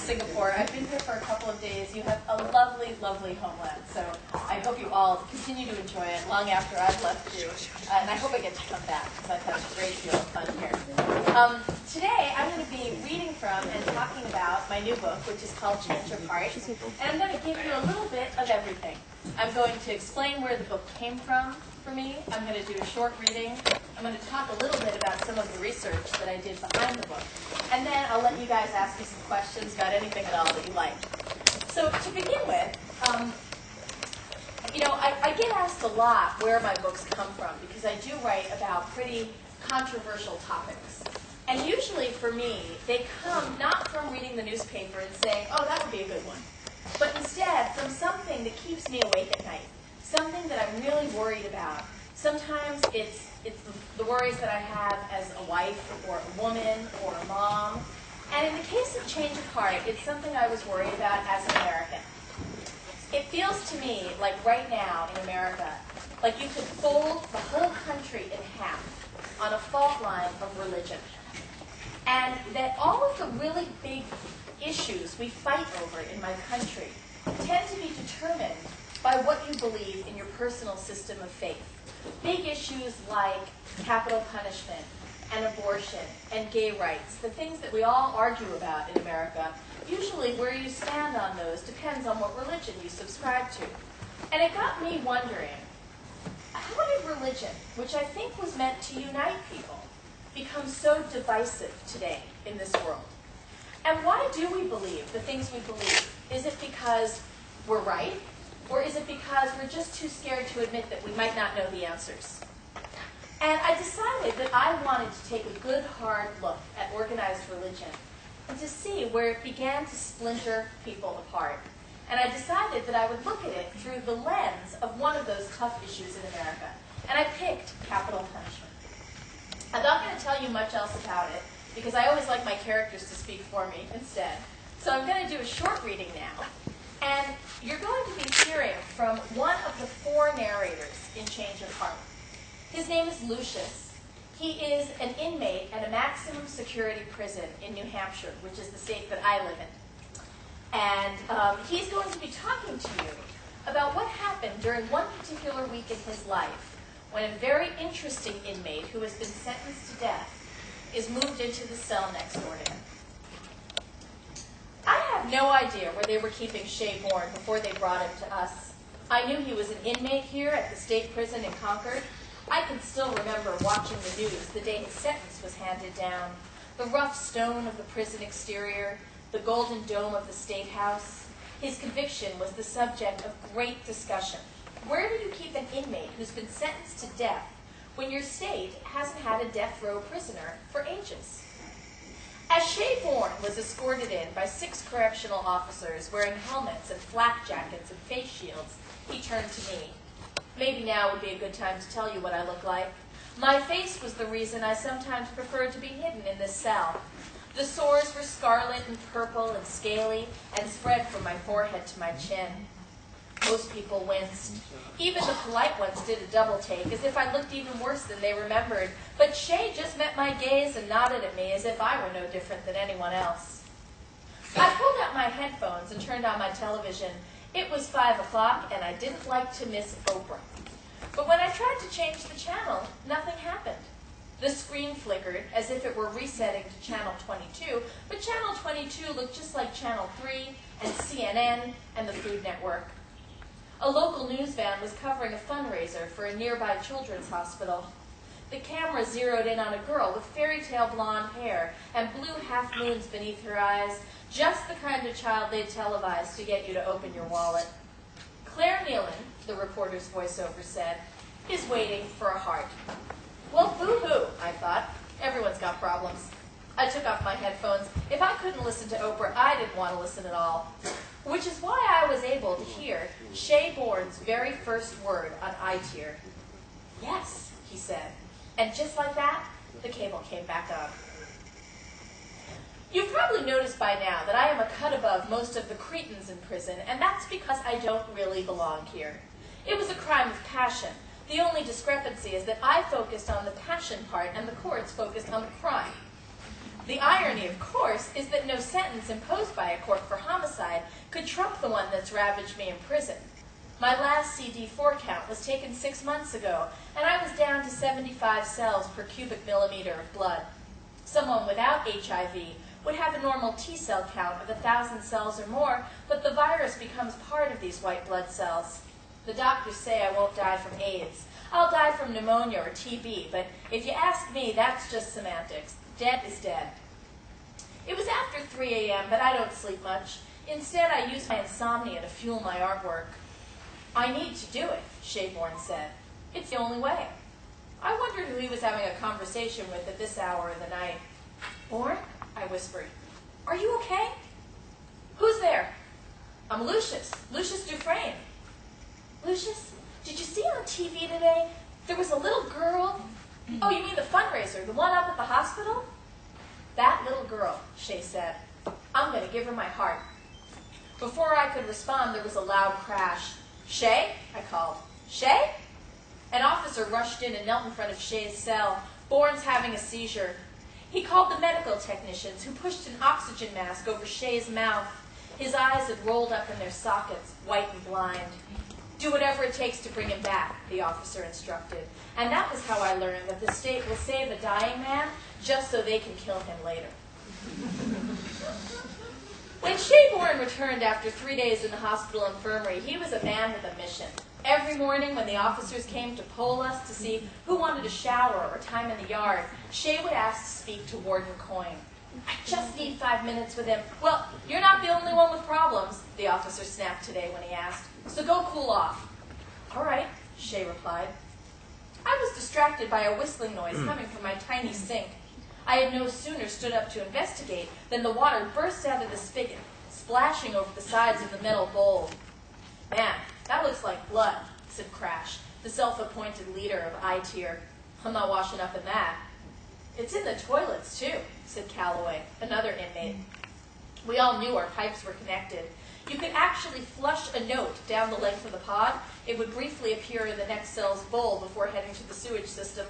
Singapore. I've been here for a couple of days. You have a lovely, lovely homeland. So I hope you all continue to enjoy it long after I've left you. And I hope I get to come back because I've had a great deal of fun here. Today I'm going to be reading from and talking about my new book, which is called Change Your Heart. And I'm going to give you a little bit of everything. I'm going to explain where the book came from for me. I'm going to do a short reading. I'm going to talk a little bit about some of the research that I did behind the book. And then I'll let you guys ask me some questions about anything at all that you like. So to begin with, I get asked a lot where my books come from because I do write about pretty controversial topics. And usually for me, they come not from reading the newspaper and saying, oh, that would be a good one, but instead from something that keeps me awake at night, something that I'm really worried about. Sometimes it's the worries that I have as a wife or a woman or a mom. And in the case of Change of Heart, it's something I was worried about as an American. It feels to me like right now in America, like you could fold the whole country in half on a fault line of religion. And that all of the really big issues we fight over in my country tend to be determined by what you believe in your personal system of faith. Big issues like capital punishment and abortion and gay rights, the things that we all argue about in America, usually where you stand on those depends on what religion you subscribe to. And it got me wondering, how did religion, which I think was meant to unite people, become so divisive today in this world? And why do we believe the things we believe? Is it because we're right? Or is it because we're just too scared to admit that we might not know the answers? And I decided that I wanted to take a good, hard look at organized religion and to see where it began to splinter people apart. And I decided that I would look at it through the lens of one of those tough issues in America. And I picked capital punishment. I'm not going to tell you much else about it because I always like my characters to speak for me instead. So I'm going to do a short reading now. And you're going to be hearing from one of the four narrators in Change of Heart. His name is Lucius. He is an inmate at a maximum security prison in New Hampshire, which is the state that I live in. And he's going to be talking to you about what happened during one particular week in his life when a very interesting inmate who has been sentenced to death is moved into the cell next door to him. I have no idea where they were keeping Shayne Warren before they brought him to us. I knew he was an inmate here at the state prison in Concord. I can still remember watching the news the day his sentence was handed down. The rough stone of the prison exterior, the golden dome of the state house. His conviction was the subject of great discussion. Where do you keep an inmate who's been sentenced to death when your state hasn't had a death row prisoner for ages? As Shayne Warren was escorted in by 6 correctional officers wearing helmets and flak jackets and face shields, he turned to me. Maybe now would be a good time to tell you what I look like. My face was the reason I sometimes preferred to be hidden in this cell. The sores were scarlet and purple and scaly and spread from my forehead to my chin. Most people winced. Even the polite ones did a double take, as if I looked even worse than they remembered. But Shay just met my gaze and nodded at me as if I were no different than anyone else. I pulled out my headphones and turned on my television. It was 5 o'clock, and I didn't like to miss Oprah. But when I tried to change the channel, nothing happened. The screen flickered, as if it were resetting to Channel 22, but Channel 22 looked just like Channel 3 and CNN and the Food Network. A local news van was covering a fundraiser for a nearby children's hospital. The camera zeroed in on a girl with fairy tale blonde hair and blue half-moons beneath her eyes, just the kind of child they'd televised to get you to open your wallet. Claire Nealon, the reporter's voiceover said, is waiting for a heart. Well, boo-hoo, I thought. Everyone's got problems. I took off my headphones. If I couldn't listen to Oprah, I didn't want to listen at all. Which is why I was able to hear Shayne Warren's very first word on iTier. Yes, he said. And just like that, the cable came back on. You've probably noticed by now that I am a cut above most of the cretins in prison, and that's because I don't really belong here. It was a crime of passion. The only discrepancy is that I focused on the passion part and the courts focused on the crime. The irony, of course, is that no sentence imposed by a court for homicide could trump the one that's ravaged me in prison. My last CD4 count was taken 6 months ago, and I was down to 75 cells per cubic millimeter of blood. Someone without HIV would have a normal T-cell count of 1,000 cells or more, but the virus becomes part of these white blood cells. The doctors say I won't die from AIDS. I'll die from pneumonia or TB, but if you ask me, that's just semantics. Dead is dead. It was after 3 a.m., but I don't sleep much. Instead, I use my insomnia to fuel my artwork. I need to do it, Shayne Warren said. It's the only way. I wondered who he was having a conversation with at this hour of the night. Warren? I whispered. Are you okay? Who's there? I'm Lucius Dufresne. Lucius, did you see on TV today there was a little girl? Oh, you mean the fundraiser, the one up at the hospital? That little girl, Shay said. I'm going to give her my heart. Before I could respond, there was a loud crash. Shay? I called. Shay? An officer rushed in and knelt in front of Shay's cell. Boran's having a seizure. He called the medical technicians, who pushed an oxygen mask over Shay's mouth. His eyes had rolled up in their sockets, white and blind. Do whatever it takes to bring him back, the officer instructed. And that was how I learned that the state will save a dying man just so they can kill him later. When Shayne Warren returned after 3 days in the hospital infirmary, he was a man with a mission. Every morning when the officers came to poll us to see who wanted a shower or time in the yard, Shay would ask to speak to Warden Coyne. I just need 5 minutes with him. Well, you're not the only one with problems, the officer snapped today when he asked. So go cool off. All right, Shay replied. I was distracted by a whistling noise coming from my tiny sink. I had no sooner stood up to investigate than the water burst out of the spigot, splashing over the sides of the metal bowl. Man, that looks like blood, said Crash, the self-appointed leader of I-Tier. I'm not washing up in that. It's in the toilets, too, said Calloway, another inmate. We all knew our pipes were connected. You could actually flush a note down the length of the pod. It would briefly appear in the next cell's bowl before heading to the sewage system.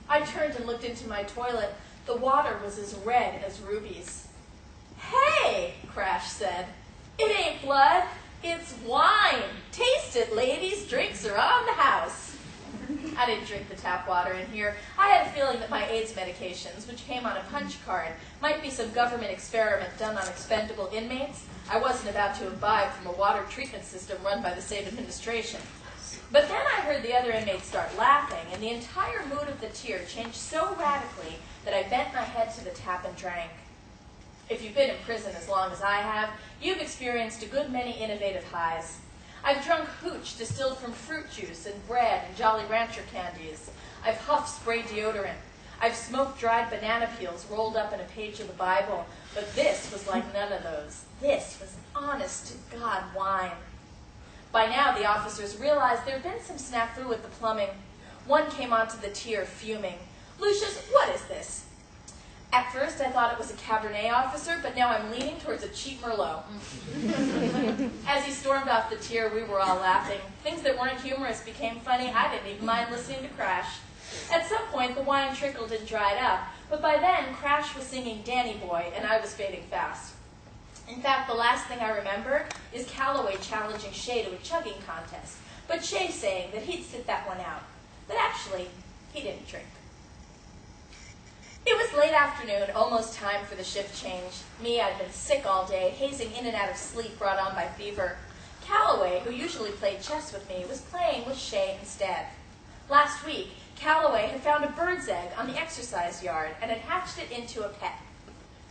I turned and looked into my toilet. The water was as red as rubies. Hey, Crash said. It ain't blood. It's wine. Taste it, ladies. Drinks are on the house. I didn't drink the tap water in here. I had a feeling that my AIDS medications, which came on a punch card, might be some government experiment done on expendable inmates. I wasn't about to imbibe from a water treatment system run by the same administration. But then I heard the other inmates start laughing, and the entire mood of the tier changed so radically that I bent my head to the tap and drank. If you've been in prison as long as I have, you've experienced a good many innovative highs. I've drunk hooch distilled from fruit juice and bread and Jolly Rancher candies. I've huffed spray deodorant. I've smoked dried banana peels rolled up in a page of the Bible. But this was like none of those. This was honest-to-God wine. By now, the officers realized there had been some snafu with the plumbing. One came onto the tier fuming. Lucius, what is this? At first, I thought it was a Cabernet officer, but now I'm leaning towards a cheap Merlot. As he stormed off the tier, we were all laughing. Things that weren't humorous became funny. I didn't even mind listening to Crash. At some point, the wine trickled and dried up, but by then, Crash was singing Danny Boy, and I was fading fast. In fact, the last thing I remember is Calloway challenging Shay to a chugging contest, but Shay saying that he'd sit that one out. But actually, he didn't drink. It was late afternoon, almost time for the shift change. Me, I'd been sick all day, hazing in and out of sleep brought on by fever. Calloway, who usually played chess with me, was playing with Shay instead. Last week, Calloway had found a bird's egg on the exercise yard and had hatched it into a pet.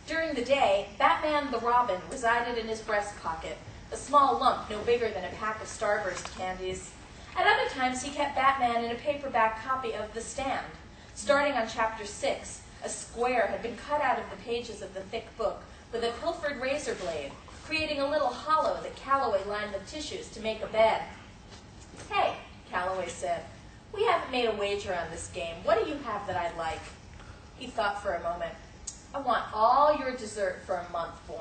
During the day, Batman the Robin resided in his breast pocket, a small lump no bigger than a pack of Starburst candies. At other times, he kept Batman in a paperback copy of The Stand. Starting on chapter 6, a square had been cut out of the pages of the thick book with a pilfered razor blade, creating a little hollow that Calloway lined with tissues to make a bed. Hey, Calloway said, we haven't made a wager on this game. What do you have that I'd like? He thought for a moment. I want all your dessert for a month, Boran.